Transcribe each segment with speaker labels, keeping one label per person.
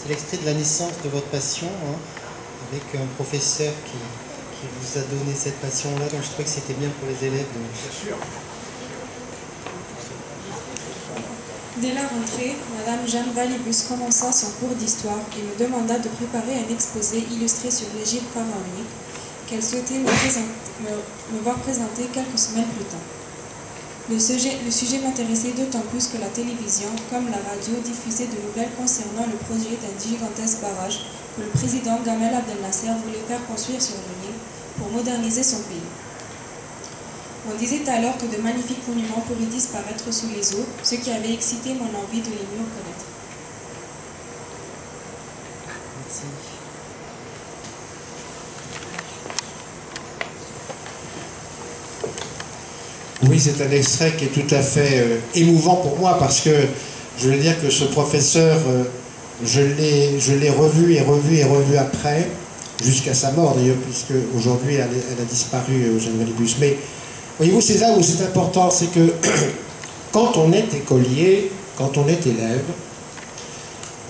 Speaker 1: C'est l'extrait de la naissance de votre passion, hein, avec un professeur qui vous a donné cette passion-là, donc je trouvais que c'était bien pour les élèves. Donc...
Speaker 2: Bien sûr.
Speaker 3: Dès la rentrée, Madame Jeanne Valibus commença son cours d'histoire et me demanda de préparer un exposé illustré sur l'Égypte pharaonique qu'elle souhaitait me voir présenter quelques semaines plus tard. Le sujet m'intéressait d'autant plus que la télévision, comme la radio, diffusait de nouvelles concernant le projet d'un gigantesque barrage que le président Gamal Abdel Nasser voulait faire construire sur le Nil pour moderniser son pays. On disait alors que de magnifiques monuments pourraient disparaître sous les eaux, ce qui avait excité mon envie de les mieux connaître.
Speaker 1: Merci.
Speaker 2: Oui, c'est un extrait qui est tout à fait émouvant pour moi parce que je veux dire que ce professeur, je l'ai revu et revu et revu après, jusqu'à sa mort d'ailleurs, puisque aujourd'hui elle a disparu, Jeanne Valibus. Mais voyez-vous, c'est là où c'est important, c'est que quand on est écolier, quand on est élève,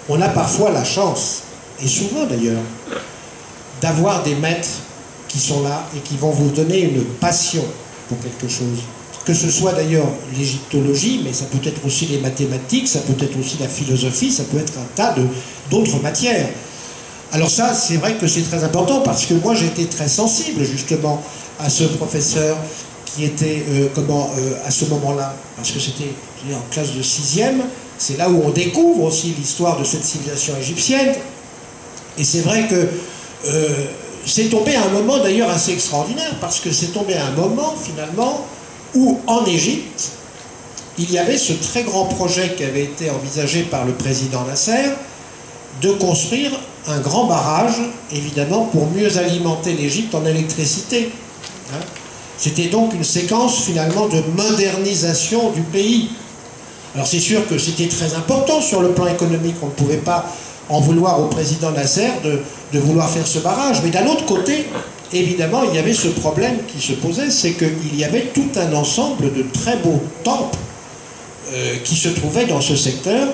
Speaker 2: on a parfois la chance, et souvent d'ailleurs, d'avoir des maîtres qui sont là et qui vont vous donner une passion pour quelque chose. Que ce soit d'ailleurs l'égyptologie, mais ça peut être aussi les mathématiques, ça peut être aussi la philosophie, ça peut être un tas d'autres matières. Alors ça, c'est vrai que c'est très important parce que moi j'étais très sensible justement à ce professeur qui était, à ce moment-là, parce que c'était en classe de 6e, c'est là où on découvre aussi l'histoire de cette civilisation égyptienne. Et c'est vrai que c'est tombé à un moment d'ailleurs assez extraordinaire, parce que c'est tombé à un moment finalement où en Égypte, il y avait ce très grand projet qui avait été envisagé par le président Nasser de construire un grand barrage, évidemment, pour mieux alimenter l'Égypte en électricité. Hein. C'était donc une séquence finalement de modernisation du pays. Alors c'est sûr que c'était très important sur le plan économique, on ne pouvait pas en vouloir au président Nasser de vouloir faire ce barrage, mais d'un autre côté, évidemment, il y avait ce problème qui se posait, c'est qu'il y avait tout un ensemble de très beaux temples qui se trouvaient dans ce secteur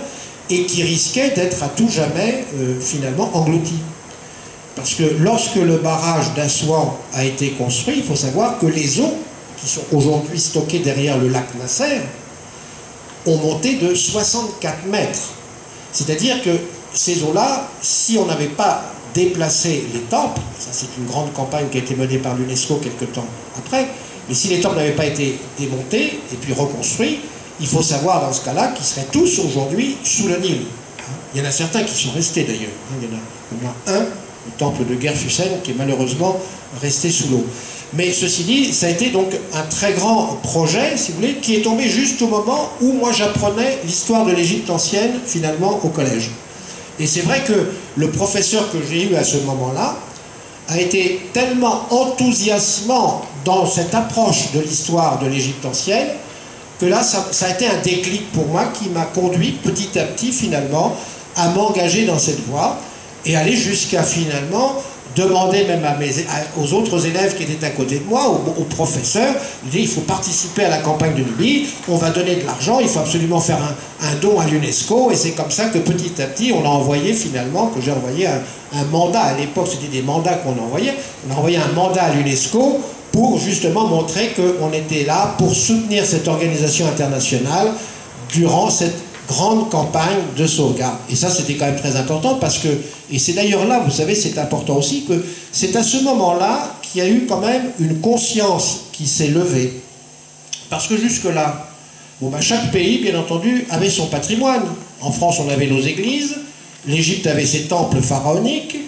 Speaker 2: et qui risquaient d'être à tout jamais finalement engloutis. Parce que lorsque le barrage d'Assouan a été construit, il faut savoir que les eaux qui sont aujourd'hui stockées derrière le lac Nasser ont monté de 64 mètres. C'est-à-dire que ces eaux-là, si on n'avait pas déplacé les temples, ça c'est une grande campagne qui a été menée par l'UNESCO quelques temps après, mais si les temples n'avaient pas été démontés et puis reconstruits, il faut savoir dans ce cas-là qu'ils seraient tous aujourd'hui sous le Nil. Il y en a certains qui sont restés d'ailleurs. Il y en a un, le temple de Guerfusen, qui est malheureusement resté sous l'eau. Mais ceci dit, ça a été donc un très grand projet, si vous voulez, qui est tombé juste au moment où moi j'apprenais l'histoire de l'Égypte ancienne, finalement, au collège. Et c'est vrai que le professeur que j'ai eu à ce moment-là a été tellement enthousiasmant dans cette approche de l'histoire de l'Égypte ancienne que là, ça a été un déclic pour moi qui m'a conduit petit à petit, finalement, à m'engager dans cette voie et aller jusqu'à, finalement, demander même aux autres élèves qui étaient à côté de moi, aux professeurs, il faut participer à la campagne de Nubie, on va donner de l'argent, il faut absolument faire un don à l'UNESCO, et c'est comme ça que petit à petit, on a envoyé finalement, que j'ai envoyé un mandat, à l'époque c'était des mandats qu'on envoyait, on a envoyé un mandat à l'UNESCO pour justement montrer qu'on était là pour soutenir cette organisation internationale durant cette grande campagne de sauvegarde. Et ça, c'était quand même très important parce que, et c'est d'ailleurs là, vous savez, c'est important aussi, que c'est à ce moment-là qu'il y a eu quand même une conscience qui s'est levée. Parce que jusque-là, bon, ben, chaque pays, bien entendu, avait son patrimoine. En France, on avait nos églises, l'Égypte avait ses temples pharaoniques,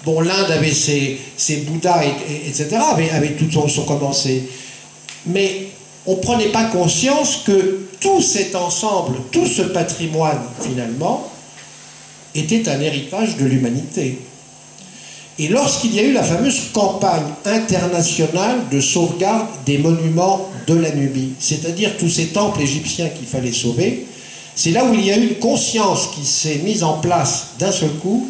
Speaker 2: bon, l'Inde avait ses Bouddhas, etc., avait tout son commencé. Mais on ne prenait pas conscience que tout cet ensemble, tout ce patrimoine, finalement, était un héritage de l'humanité. Et lorsqu'il y a eu la fameuse campagne internationale de sauvegarde des monuments de la Nubie, c'est-à-dire tous ces temples égyptiens qu'il fallait sauver, c'est là où il y a eu une conscience qui s'est mise en place d'un seul coup,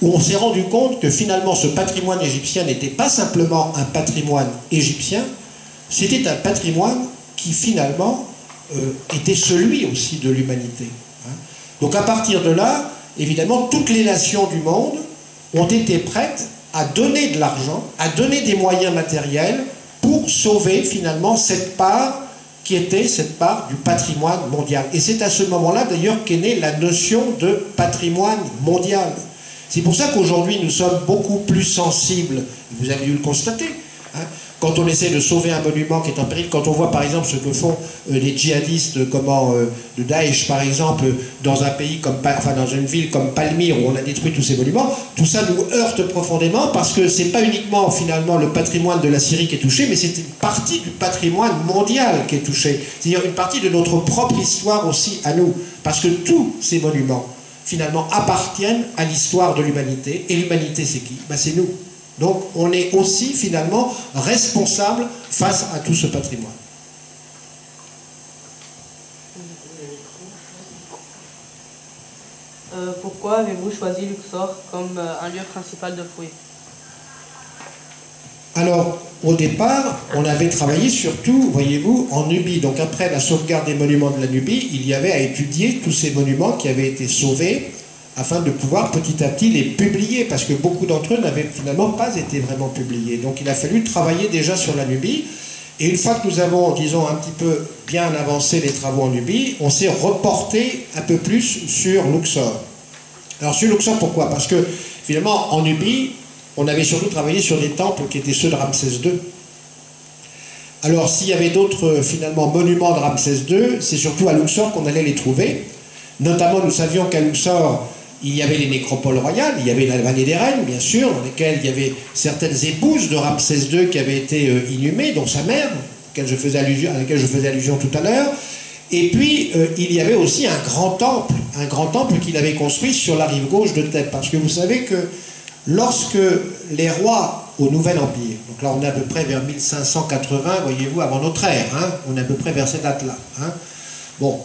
Speaker 2: où on s'est rendu compte que finalement ce patrimoine égyptien n'était pas simplement un patrimoine égyptien, c'était un patrimoine qui finalement était celui aussi de l'humanité. Donc à partir de là, évidemment, toutes les nations du monde ont été prêtes à donner de l'argent, à donner des moyens matériels pour sauver finalement cette part qui était cette part du patrimoine mondial. Et c'est à ce moment-là d'ailleurs qu'est née la notion de patrimoine mondial. C'est pour ça qu'aujourd'hui nous sommes beaucoup plus sensibles, vous avez dû le constater, hein, quand on essaie de sauver un monument qui est en péril, quand on voit par exemple ce que font les djihadistes de Daesh par exemple dans un pays comme, enfin dans une ville comme Palmyre où on a détruit tous ces monuments, tout ça nous heurte profondément parce que c'est pas uniquement finalement le patrimoine de la Syrie qui est touché, mais c'est une partie du patrimoine mondial qui est touché, c'est-à-dire une partie de notre propre histoire aussi à nous, parce que tous ces monuments finalement appartiennent à l'histoire de l'humanité, et l'humanité c'est qui? Ben, c'est nous. Donc on est aussi finalement responsable face à tout ce patrimoine.
Speaker 4: Pourquoi avez-vous choisi Luxor comme un lieu principal de fouille?
Speaker 2: Alors, au départ, on avait travaillé surtout, voyez-vous, en Nubie. Donc après la sauvegarde des monuments de la Nubie, il y avait à étudier tous ces monuments qui avaient été sauvés afin de pouvoir petit à petit les publier, parce que beaucoup d'entre eux n'avaient finalement pas été vraiment publiés. Donc il a fallu travailler déjà sur la Nubie, et une fois que nous avons, disons, un petit peu bien avancé les travaux en Nubie, on s'est reporté un peu plus sur Luxor. Alors sur Luxor, pourquoi? Parce que finalement, en Nubie, on avait surtout travaillé sur des temples qui étaient ceux de Ramsès II. Alors s'il y avait d'autres, finalement, monuments de Ramsès II, c'est surtout à Luxor qu'on allait les trouver. Notamment, nous savions qu'à Luxor, il y avait les nécropoles royales, il y avait la vallée des reines, bien sûr, dans lesquelles il y avait certaines épouses de Ramsès II qui avaient été inhumées, dont sa mère, à laquelle je faisais allusion tout à l'heure. Et puis, il y avait aussi un grand temple qu'il avait construit sur la rive gauche de Thèbes. Parce que vous savez que lorsque les rois au Nouvel Empire, donc là on est à peu près vers 1580, voyez-vous, avant notre ère, hein, on est à peu près vers cette date-là. Hein. Bon.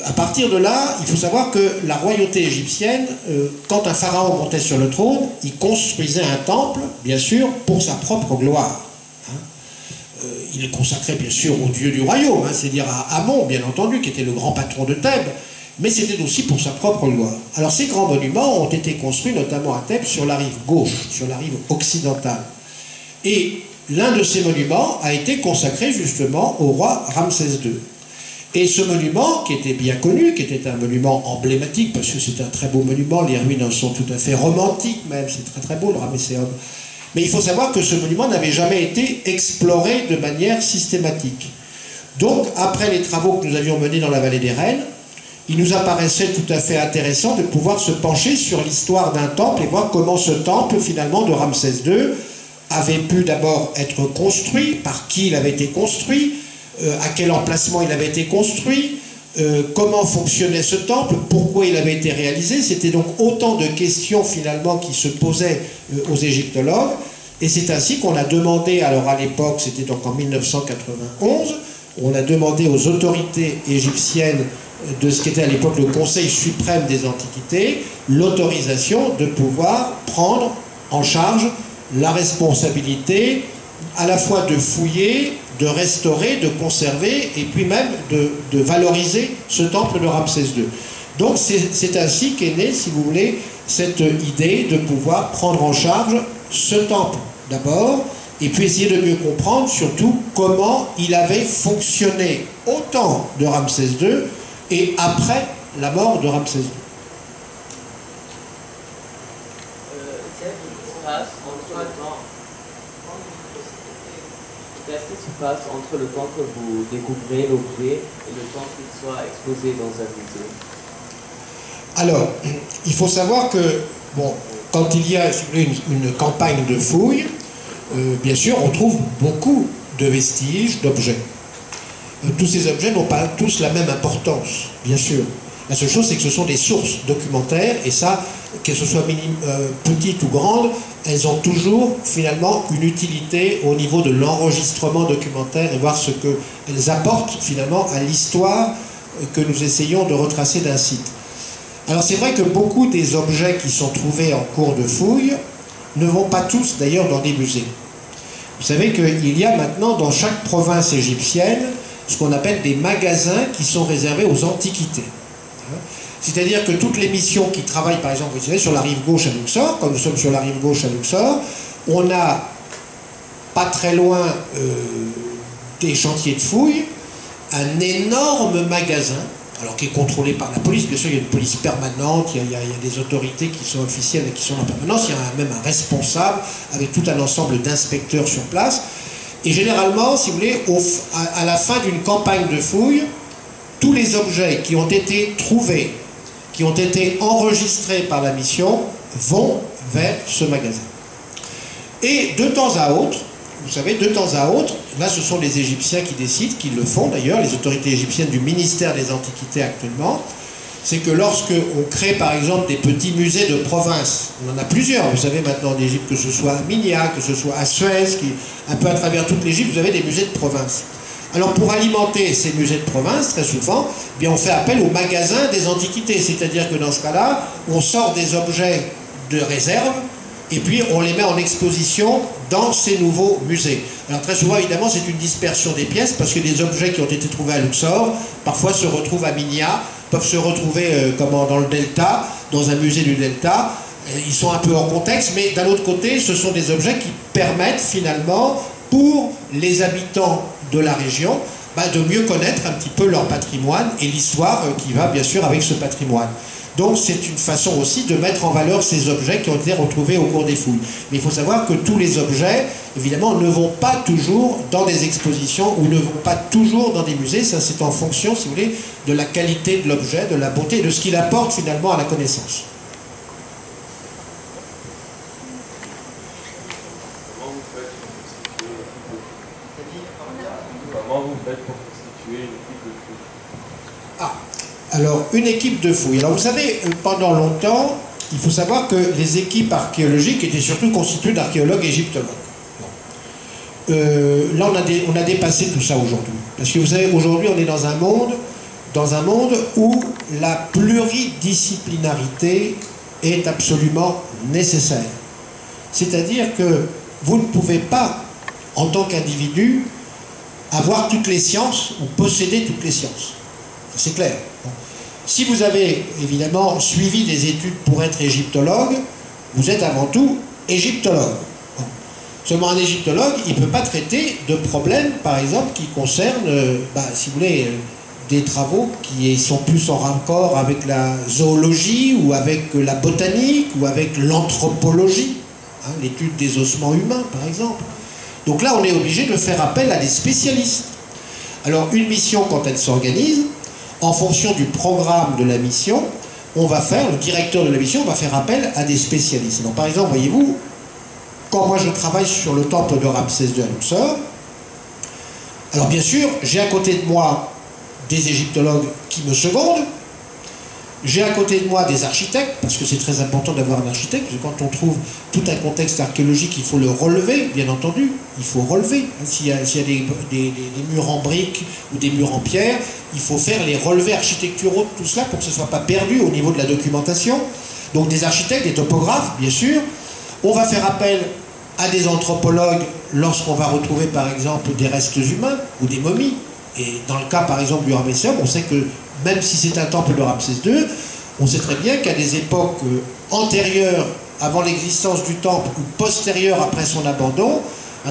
Speaker 2: À partir de là, il faut savoir que la royauté égyptienne, quand un pharaon montait sur le trône, il construisait un temple, bien sûr, pour sa propre gloire. Hein. Il le consacrait, bien sûr, au dieu du royaume, hein, c'est-à-dire à Amon, bien entendu, qui était le grand patron de Thèbes, mais c'était aussi pour sa propre gloire. Alors ces grands monuments ont été construits notamment à Thèbes sur la rive gauche, sur la rive occidentale. Et l'un de ces monuments a été consacré justement au roi Ramsès II. Et ce monument, qui était bien connu, qui était un monument emblématique, parce que c'est un très beau monument, les ruines en sont tout à fait romantiques même, c'est très très beau le Ramesséum. Mais il faut savoir que ce monument n'avait jamais été exploré de manière systématique. Donc, après les travaux que nous avions menés dans la vallée des Reines, il nous apparaissait tout à fait intéressant de pouvoir se pencher sur l'histoire d'un temple et voir comment ce temple, finalement, de Ramsès II, avait pu d'abord être construit, par qui il avait été construit, à quel emplacement il avait été construit, comment fonctionnait ce temple, pourquoi il avait été réalisé. C'était donc autant de questions finalement qui se posaient aux égyptologues, et c'est ainsi qu'on a demandé, alors à l'époque, c'était donc en 1991, on a demandé aux autorités égyptiennes de ce qu'était à l'époque le Conseil suprême des Antiquités, l'autorisation de pouvoir prendre en charge la responsabilité à la fois de fouiller, de restaurer, de conserver, et puis même de valoriser ce temple de Ramsès II. Donc c'est ainsi qu'est née, si vous voulez, cette idée de pouvoir prendre en charge ce temple d'abord, et puis essayer de mieux comprendre surtout comment il avait fonctionné au temps de Ramsès II et après la mort de Ramsès II.
Speaker 4: Qu'est-ce qui se passe entre le temps que vous découvrez l'objet et le temps qu'il soit exposé dans un musée?
Speaker 2: Alors, il faut savoir que, bon, quand il y a une campagne de fouilles, bien sûr, on trouve beaucoup de vestiges, d'objets. Tous ces objets n'ont pas tous la même importance, bien sûr. La seule chose, c'est que ce sont des sources documentaires, et ça, qu'elles soient petites ou grandes, elles ont toujours finalement une utilité au niveau de l'enregistrement documentaire et voir ce qu'elles apportent finalement à l'histoire que nous essayons de retracer d'un site. Alors c'est vrai que beaucoup des objets qui sont trouvés en cours de fouille ne vont pas tous d'ailleurs dans des musées. Vous savez qu'il y a maintenant dans chaque province égyptienne ce qu'on appelle des magasins qui sont réservés aux antiquités. C'est-à-dire que toutes les missions qui travaillent, par exemple, vous savez, sur la rive gauche à Luxor, comme nous sommes sur la rive gauche à Luxor, on a pas très loin des chantiers de fouilles, un énorme magasin, alors qui est contrôlé par la police. Bien sûr, il y a une police permanente, il y a des autorités qui sont officielles et qui sont en permanence, il y a même un responsable avec tout un ensemble d'inspecteurs sur place. Et généralement, si vous voulez, à la fin d'une campagne de fouilles, tous les objets qui ont été trouvés, qui ont été enregistrés par la mission, vont vers ce magasin. Et de temps à autre, vous savez, de temps à autre, là ce sont les Égyptiens qui décident, qui le font d'ailleurs, les autorités égyptiennes du ministère des Antiquités actuellement, c'est que lorsque on crée par exemple des petits musées de province, on en a plusieurs, vous savez maintenant en Égypte, que ce soit à Minya, que ce soit à Suez, un peu à travers toute l'Égypte, vous avez des musées de province. Alors pour alimenter ces musées de province, très souvent, eh bien, on fait appel au magasin des antiquités, c'est-à-dire que dans ce cas-là, on sort des objets de réserve, et puis on les met en exposition dans ces nouveaux musées. Alors très souvent, évidemment, c'est une dispersion des pièces, parce que des objets qui ont été trouvés à Luxor, parfois se retrouvent à Minya, peuvent se retrouver dans le Delta, dans un musée du Delta. Ils sont un peu hors contexte, mais d'un autre côté, ce sont des objets qui permettent finalement, pour les habitants de la région, de mieux connaître un petit peu leur patrimoine et l'histoire qui va bien sûr avec ce patrimoine. Donc c'est une façon aussi de mettre en valeur ces objets qui ont été retrouvés au cours des fouilles. Mais il faut savoir que tous les objets, évidemment, ne vont pas toujours dans des expositions ou ne vont pas toujours dans des musées. Ça, c'est en fonction, si vous voulez, de la qualité de l'objet, de la beauté, de ce qu'il apporte finalement à la connaissance.
Speaker 5: Comment vous faites pour constituer une équipe de fouilles?
Speaker 2: Ah, alors une équipe de fouilles. Alors vous savez, pendant longtemps, il faut savoir que les équipes archéologiques étaient surtout constituées d'archéologues égyptologues. Là, on a dépassé tout ça aujourd'hui. Parce que vous savez, aujourd'hui, on est dans un monde où la pluridisciplinarité est absolument nécessaire. C'est-à-dire que vous ne pouvez pas, en tant qu'individu, avoir toutes les sciences ou posséder toutes les sciences. C'est clair. Si vous avez évidemment suivi des études pour être égyptologue, vous êtes avant tout égyptologue. Seulement un égyptologue, il ne peut pas traiter de problèmes, par exemple, qui concernent, si vous voulez, des travaux qui sont plus en raccord avec la zoologie ou avec la botanique ou avec l'anthropologie, l'étude des ossements humains, par exemple. Donc là, on est obligé de faire appel à des spécialistes. Alors, une mission, quand elle s'organise, en fonction du programme de la mission, le directeur de la mission va faire appel à des spécialistes. Donc, par exemple, voyez-vous, quand moi je travaille sur le temple de Ramsès II à Luxor, alors bien sûr, j'ai à côté de moi des égyptologues qui me secondent, j'ai à côté de moi des architectes, parce que c'est très important d'avoir un architecte, parce que quand on trouve tout un contexte archéologique, il faut le relever, bien entendu, il faut relever. S'il y a des murs en briques ou des murs en pierre, il faut faire les relevés architecturaux de tout cela pour que ce ne soit pas perdu au niveau de la documentation. Donc des architectes, des topographes, bien sûr. On va faire appel à des anthropologues lorsqu'on va retrouver par exemple des restes humains ou des momies. Et dans le cas par exemple du Ramesséum, on sait que même si c'est un temple de Ramsès II, on sait très bien qu'à des époques antérieures avant l'existence du temple ou postérieures après son abandon,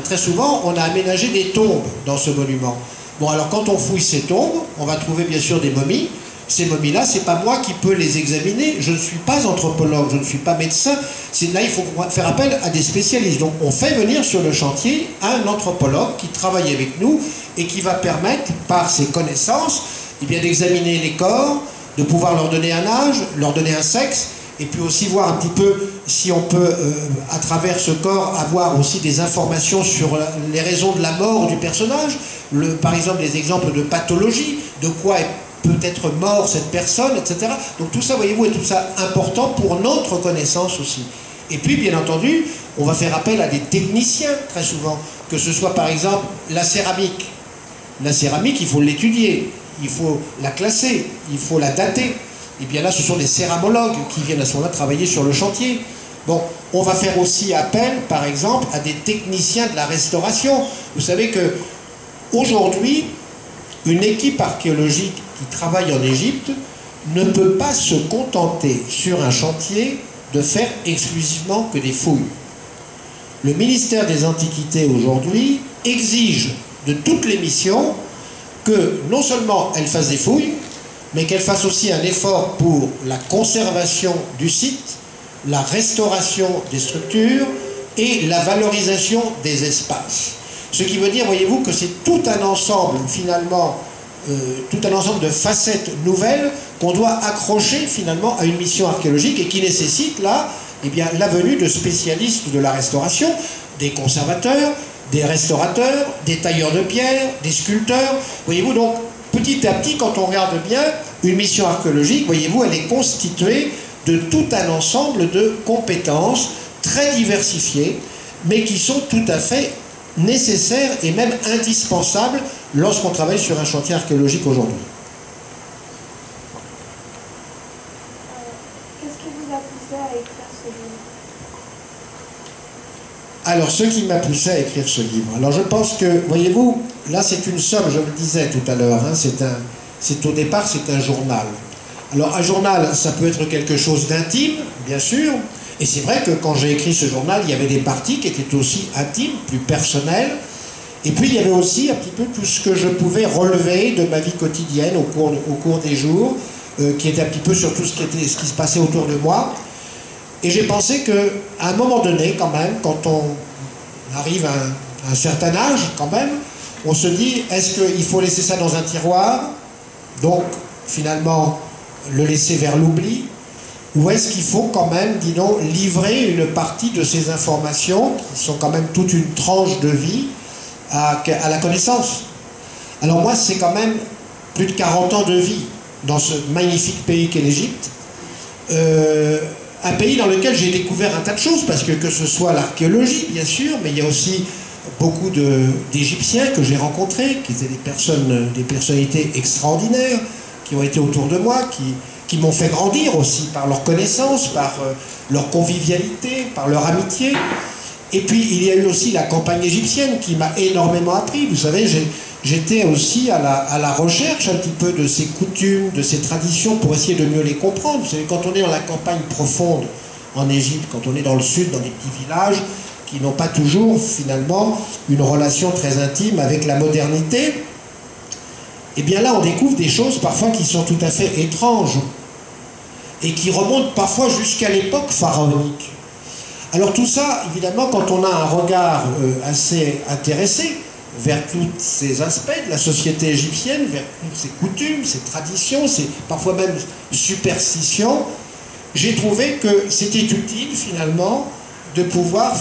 Speaker 2: très souvent on a aménagé des tombes dans ce monument. Bon, alors quand on fouille ces tombes, on va trouver bien sûr des momies. Ces momies-là, c'est pas moi qui peux les examiner, je ne suis pas anthropologue, je ne suis pas médecin, là il faut faire appel à des spécialistes. Donc on fait venir sur le chantier un anthropologue qui travaille avec nous et qui va permettre, par ses connaissances, d'examiner les corps, de pouvoir leur donner un âge, leur donner un sexe, et puis aussi voir un petit peu si on peut, à travers ce corps, avoir aussi des informations sur les raisons de la mort du personnage, par exemple des exemples de pathologie, de quoi est peut-être mort cette personne, etc. Donc tout ça, voyez-vous, est tout ça important pour notre connaissance aussi. Et puis, bien entendu, on va faire appel à des techniciens, très souvent, que ce soit par exemple la céramique. La céramique, il faut l'étudier, il faut la classer, il faut la dater. Et bien là, ce sont des céramologues qui viennent à ce moment-là travailler sur le chantier. Bon, on va faire aussi appel, par exemple, à des techniciens de la restauration. Vous savez que aujourd'hui, une équipe archéologique qui travaille en Égypte ne peut pas se contenter sur un chantier de faire exclusivement que des fouilles. Le ministère des Antiquités aujourd'hui exige de toutes les missions que non seulement elles fassent des fouilles, mais qu'elles fassent aussi un effort pour la conservation du site, la restauration des structures et la valorisation des espaces. Ce qui veut dire, voyez-vous, que c'est tout un ensemble, finalement, tout un ensemble de facettes nouvelles qu'on doit accrocher, finalement, à une mission archéologique et qui nécessite, là, eh bien, la venue de spécialistes de la restauration, des conservateurs, des restaurateurs, des tailleurs de pierre, des sculpteurs. Voyez-vous, donc, petit à petit, quand on regarde bien, une mission archéologique, voyez-vous, elle est constituée de tout un ensemble de compétences très diversifiées, mais qui sont tout à fait nécessaires et même indispensables lorsqu'on travaille sur un chantier archéologique aujourd'hui.
Speaker 6: Qu'est-ce qui vous a poussé à écrire ce livre?
Speaker 2: Alors, ce qui m'a poussé à écrire ce livre, alors je pense que, voyez-vous, là c'est une somme, je le disais tout à l'heure, hein, au départ c'est un journal. Alors un journal, ça peut être quelque chose d'intime, bien sûr, et c'est vrai que quand j'ai écrit ce journal, il y avait des parties qui étaient aussi intimes, plus personnelles, et puis il y avait aussi un petit peu tout ce que je pouvais relever de ma vie quotidienne au cours des jours, qui était un petit peu sur tout ce qui se passait autour de moi. Et j'ai pensé qu'à un moment donné, quand même, quand on arrive à un certain âge, quand même, on se dit, est-ce qu'il faut laisser ça dans un tiroir, donc finalement le laisser vers l'oubli, ou est-ce qu'il faut quand même, disons, livrer une partie de ces informations, qui sont quand même toute une tranche de vie, à la connaissance? Alors moi, c'est quand même plus de 40 ans de vie dans ce magnifique pays qu'est l'Égypte. Un pays dans lequel j'ai découvert un tas de choses, parce que ce soit l'archéologie, bien sûr, mais il y a aussi beaucoup d'Égyptiens que j'ai rencontrés, qui étaient des personnalités extraordinaires, qui ont été autour de moi, qui m'ont fait grandir aussi par leur connaissance, par leur convivialité, par leur amitié. Et puis, il y a eu aussi la campagne égyptienne qui m'a énormément appris. Vous savez, j'étais aussi à la recherche un petit peu de ces coutumes, de ces traditions, pour essayer de mieux les comprendre. Vous savez, quand on est dans la campagne profonde en Égypte, quand on est dans le sud, dans des petits villages, qui n'ont pas toujours, finalement, une relation très intime avec la modernité, et bien là, on découvre des choses parfois qui sont tout à fait étranges et qui remontent parfois jusqu'à l'époque pharaonique. Alors tout ça, évidemment, quand on a un regard assez intéressé vers tous ces aspects de la société égyptienne, vers toutes ces coutumes, ces traditions, ces parfois même superstitions, j'ai trouvé que c'était utile finalement de pouvoir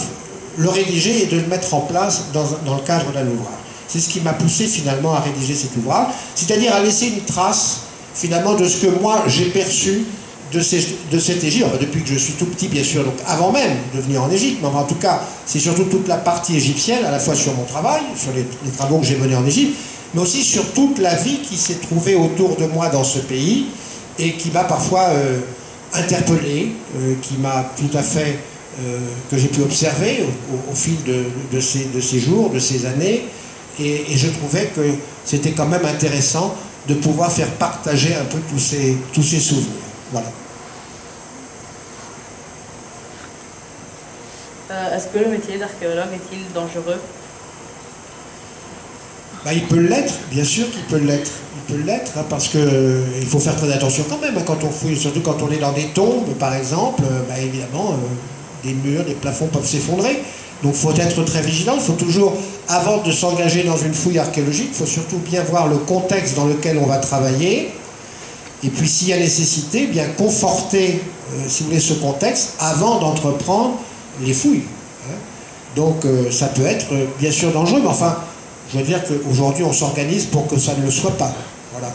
Speaker 2: le rédiger et de le mettre en place dans le cadre d'un ouvrage. C'est ce qui m'a poussé finalement à rédiger cet ouvrage, c'est-à-dire à laisser une trace finalement de ce que moi j'ai perçu de cette Égypte, enfin, depuis que je suis tout petit bien sûr, donc avant même de venir en Égypte, mais en tout cas c'est surtout toute la partie égyptienne, à la fois sur mon travail, sur les travaux que j'ai menés en Égypte, mais aussi sur toute la vie qui s'est trouvée autour de moi dans ce pays et qui m'a parfois interpellé, qui m'a tout à fait, que j'ai pu observer au fil de ces jours, de ces années, et je trouvais que c'était quand même intéressant de pouvoir faire partager un peu tous ces souvenirs. Voilà.
Speaker 7: Est-ce que le métier d'archéologue est-il dangereux?
Speaker 2: Il peut l'être, bien sûr qu'il peut l'être. Il peut l'être, hein, parce qu'il faut faire très attention quand même, hein, quand on fouille, surtout quand on est dans des tombes, par exemple, évidemment, des murs, des plafonds peuvent s'effondrer. Donc il faut être très vigilant, il faut toujours, avant de s'engager dans une fouille archéologique, il faut surtout bien voir le contexte dans lequel on va travailler, et puis s'il y a nécessité, bien conforter, si vous voulez, ce contexte avant d'entreprendre les fouilles. Hein. Donc ça peut être bien sûr dangereux, mais enfin, je veux dire qu'aujourd'hui on s'organise pour que ça ne le soit pas. Voilà.